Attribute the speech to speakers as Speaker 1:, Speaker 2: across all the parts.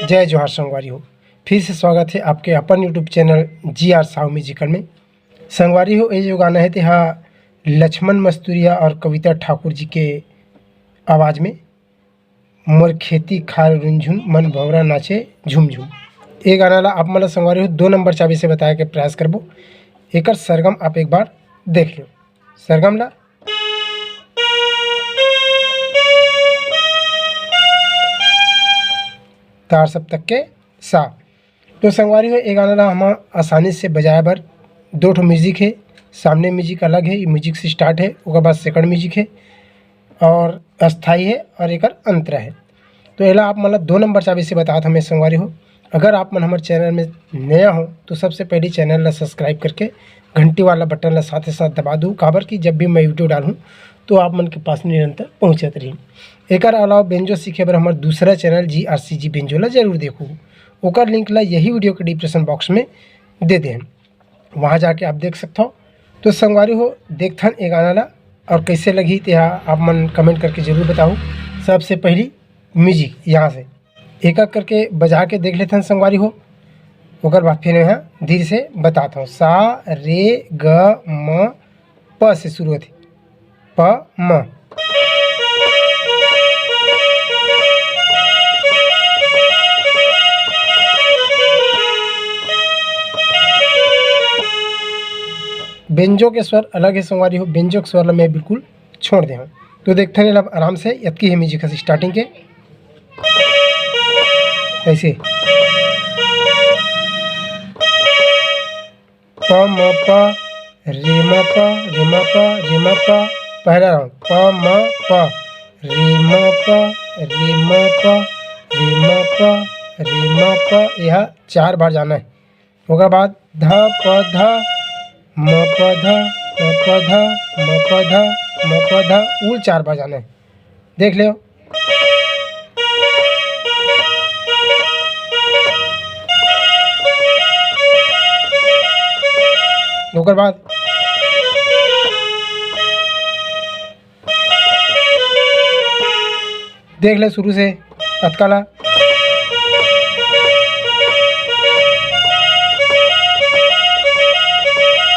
Speaker 1: जय जोहार संगवारी हो। फिर से स्वागत है आपके अपन YouTube channel GR Sahu musical में। संगवारी हो, ये जो गाना है तेहा लक्ष्मण मस्तूरिया और कविता ठाकुर जी के आवाज़ में मोर खेती खार रुंझुन मन भवरा नाचे झुम झुम। ये गाना ला आप मतलब संगवारी हो 2 नंबर चाबी से बताया के प्रयास करबो। एक सरगम आप एक बार देख लो। सरगम ला तार सप्तक के सा। तो संगवारी हो, ये गाना ला हम आसानी से बजाया बर 2 ठो म्यूजिक है। सामने म्यूजिक अलग है, ये म्यूजिक से स्टार्ट है, उसके बाद सेकंड म्यूजिक है और अस्थाई है और एक अंतरा है। तो एला आप मतलब 2 नंबर चाबी से बताते हमें संगवारी हो। अगर आप मन हमारे चैनल में नया हो तो सबसे पहले चैनल ला सब्सक्राइब करके घंटी वाला बटन ला साथ ही साथ दबा दूँ, काबर कि जब भी मैं वीडियो डालूँ तो आप मन के पास निरंतर पहुँचत रही। एक अलावा बेंजो सीखे बर हमारा दूसरा चैनल GRCG बेंजो ला जरूर देखो। ओकर लिंक ला यही वीडियो के डिस्क्रिप्शन बॉक्स में दे दें, वहाँ जाके आप देख सकते हो। तो संगवारी हो, देखथन ये गाना ला और कैसे लगी तो आप मन कमेंट करके ज़रूर बताओ। सबसे पहली म्यूजिक यहाँ से एक एक करके बजा के देख लेते हैं संगवारी हो। ओकर बाद फिर यहाँ धीरे से बताता हूँ। सा रे ग म प से शुरू होती, प म। बेंजो के स्वर अलग है संगवारी हो, बेंजो के स्वर मैं बिल्कुल छोड़ दे हूँ। तो देखते हैं अब आराम से यत्की है म्यूजिक स्टार्टिंग के ऐसे प म प रे म प रे म प रे म प। पहला राउंड प म प रे म प रे म प रे म प रे म प। यह 4 बार जाना है। उसके बाद ध प ध म प ध म प ध म प ध म प ध, उल 4 बार जाना है। देख लो। उसके बाद देख ले शुरू से अतकाला।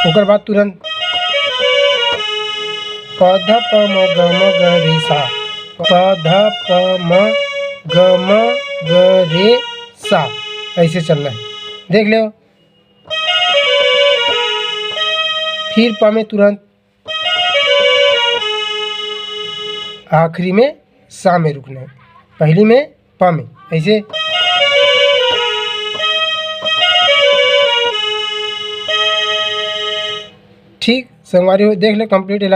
Speaker 1: उसके बाद तुरंत प ध प म ग म ग रे सा, प ध प म ग म ग रे सा, ऐसे चलना है। देख लो। फिर प में तुरंत आखिरी में सा में रुकना है, पहली में प में ऐसे। ठीक संगवारी हो, देख ले कंप्लीट है।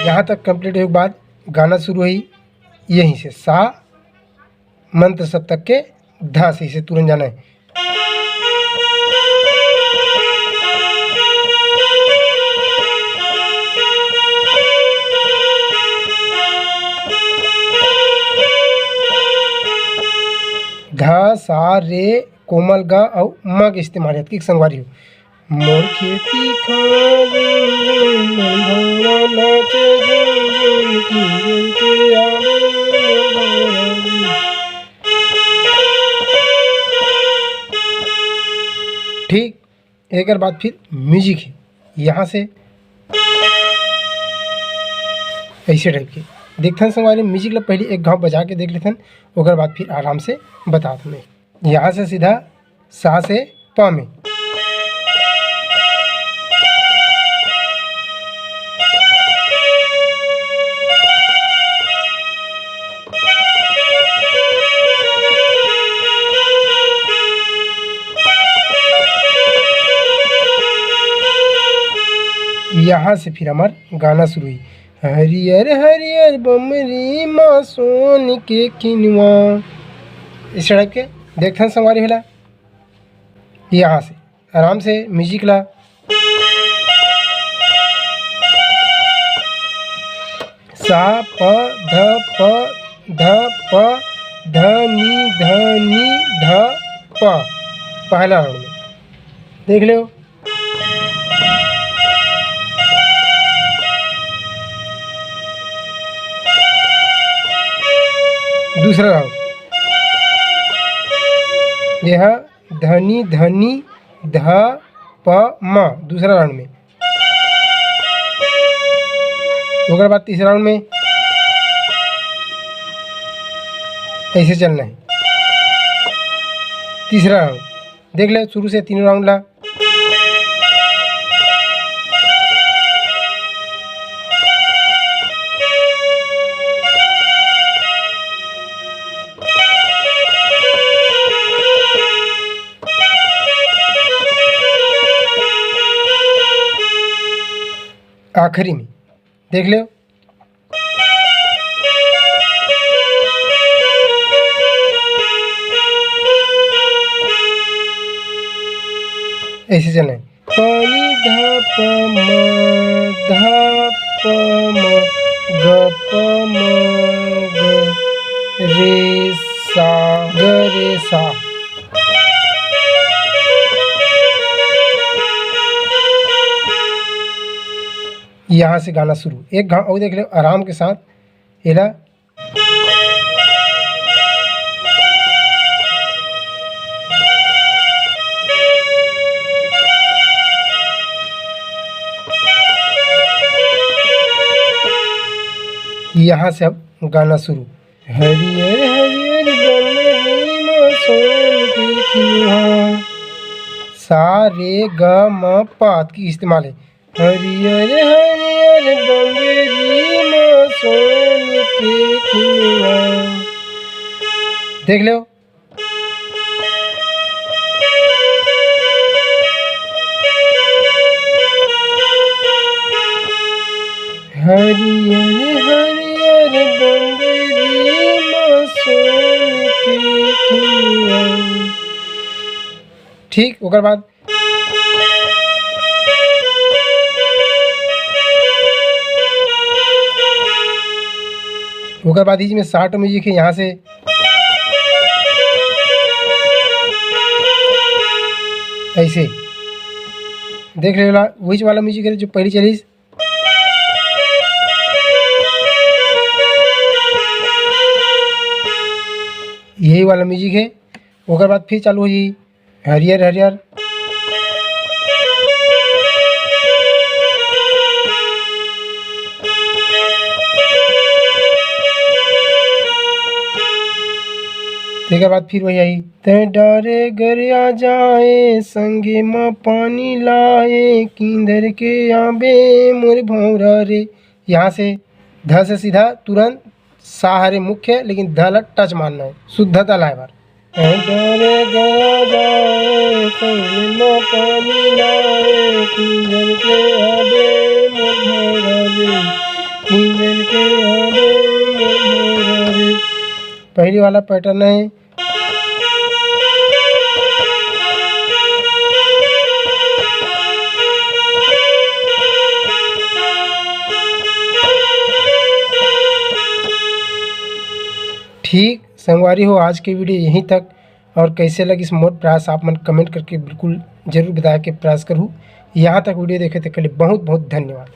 Speaker 1: यहाँ तक कंप्लीट होने के बाद गाना शुरू हुई यहीं से सा मंत्र सप्तक के धा से इसे तुरंत जाना है। धा सा रे कोमल गा और म के इस्तेमाल है कि संगवारी हो। मोर खेती ठीक। एक बाद फिर म्यूजिक है यहाँ से ऐसे टाइप के देखते संगवारी। म्यूजिक ला पहले एक घाव बजा के देख लेते हैं, उसके बाद फिर आराम से बता हमें। यहाँ से सीधा सा से प में, यहाँ से फिर हमार गाना शुरू हुई। हरियर हरियर बमरी माँ सोन के किनवा, इस टाइप के देखते हैं संगवारी होला। यहाँ से आराम से म्यूजिक ला सा प ध प ध नी ध प, पहला राउंड में देख लो। दूसरा राउंड, यह धनी धनी ध प म, दूसरा राउंड में। उसके बाद तीसरा राउंड में ऐसे चलना है। तीसरा राउंड देख ले, शुरू से तीनों राउंड ला। आखिरी में देख लो, ऐसे चलना है। पानी ध प म ध प म ग प म ग रे सा ग रे सा। यहाँ से गाना शुरू। एक गाँव और देख लो आराम के साथ, एला यहाँ से अब गाना शुरू। हरियर हरियर बन सोन की खिलहा, सा रे ग म प की इस्तेमाल है। हरियर हरियर बम्बरी म सोन के खिलहा, देख लो। हरियर हरियर बम्बरी म सोन के खिलहा। ठीक, ओकर बाद में शार्ट म्यूजिक है। यहाँ से ऐसे देख लेला, वही वाला म्यूजिक है जो पहली चली। यही वाला म्यूजिक है। ओकर बाद फिर चालू हो जी हरियर हरियर। एक बाद फिर वही आई, ते डरे घर आ जाए संगे माँ पानी लाए किंदर के आबे मोर भौरा रे। यहाँ से ध से सीधा तुरंत सा हरे मुख्य, लेकिन ध ला टच मारना है, शुद्धता लाए बार। डरे घर आ जाए संगे माँ पानी लाए किंदर के आबे मोर भौरा रे, किंदर के आबे मोर भौरा रे। पहली वाला पैटर्न है। ठीक संगवारी हो, आज की वीडियो यहीं तक। और कैसे लगी इस मोर प्रयास आप मन कमेंट करके बिल्कुल ज़रूर बताया के प्रयास करूँ। यहाँ तक वीडियो देखे थे के लिए बहुत बहुत धन्यवाद।